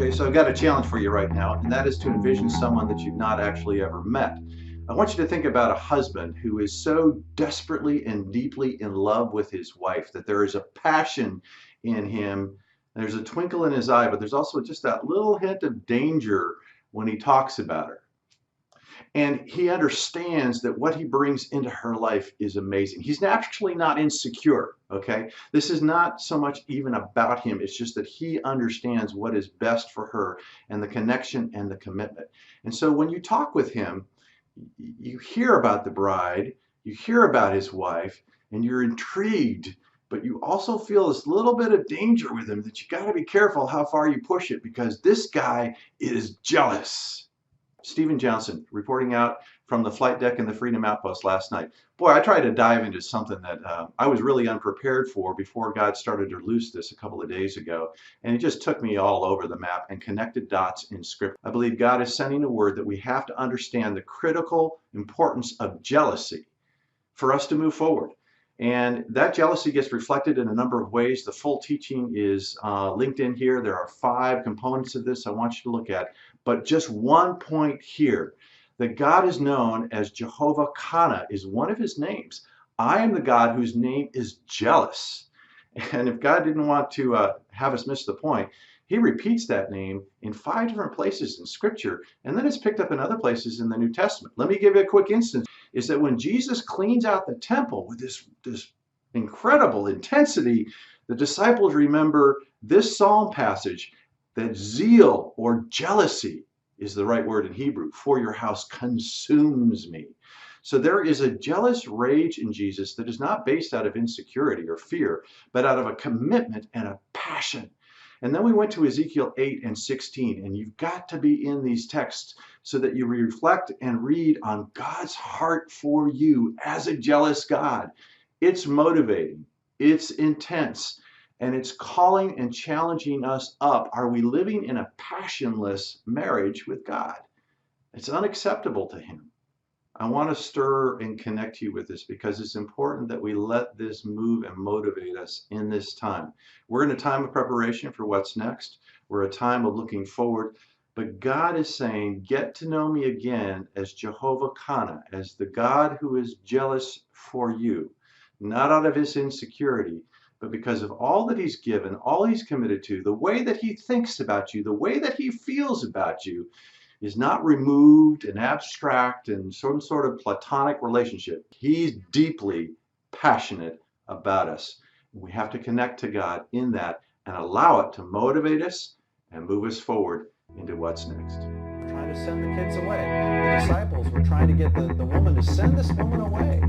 Okay, so I've got a challenge for you right now, and that is to envision someone that you've not actually ever met. I want you to think about a husband who is so desperately and deeply in love with his wife that there is a passion in him. There's a twinkle in his eye, but there's also just that little hint of danger when he talks about her. And he understands that what he brings into her life is amazing. He's actually not insecure, okay? This is not so much even about him. It's just that he understands what is best for her and the connection and the commitment. And so when you talk with him, you hear about the bride, you hear about his wife, and you're intrigued, but you also feel this little bit of danger with him that you got to be careful how far you push it because this guy is jealous. Stephen Johnson reporting out from the flight deck in the Freedom Outpost last night. Boy, I tried to dive into something that I was really unprepared for before God started to loose this a couple of days ago. And it just took me all over the map and connected dots in script. I believe God is sending a word that we have to understand the critical importance of jealousy for us to move forward. And that jealousy gets reflected in a number of ways. The full teaching is linked in here. There are 5 components of this I want you to look at. But just one point here, that God is known as Jehovah Kana is one of his names. I am the God whose name is jealous. And if God didn't want to have us miss the point, he repeats that name in 5 different places in Scripture, and then it's picked up in other places in the New Testament. Let me give you a quick instance. Is that when Jesus cleans out the temple with this incredible intensity, the disciples remember this psalm passage that zeal or jealousy is the right word in Hebrew, for your house consumes me. So there is a jealous rage in Jesus that is not based out of insecurity or fear, but out of a commitment and a passion. And then we went to Ezekiel 8 and 16, and you've got to be in these texts so that you reflect and read on God's heart for you as a jealous God. It's motivating, it's intense, and it's calling and challenging us up. Are we living in a passionless marriage with God? It's unacceptable to him. I want to stir and connect you with this because it's important that we let this move and motivate us in this time. We're in a time of preparation for what's next. We're a time of looking forward. But God is saying, get to know me again as Jehovah Kana, as the God who is jealous for you, not out of his insecurity, but because of all that he's given, all he's committed to, the way that he thinks about you, the way that he feels about you, is not removed and abstract and some sort of platonic relationship. He's deeply passionate about us. We have to connect to God in that and allow it to motivate us and move us forward into what's next. Trying to send the kids away. The disciples were trying to get the woman to send this woman away.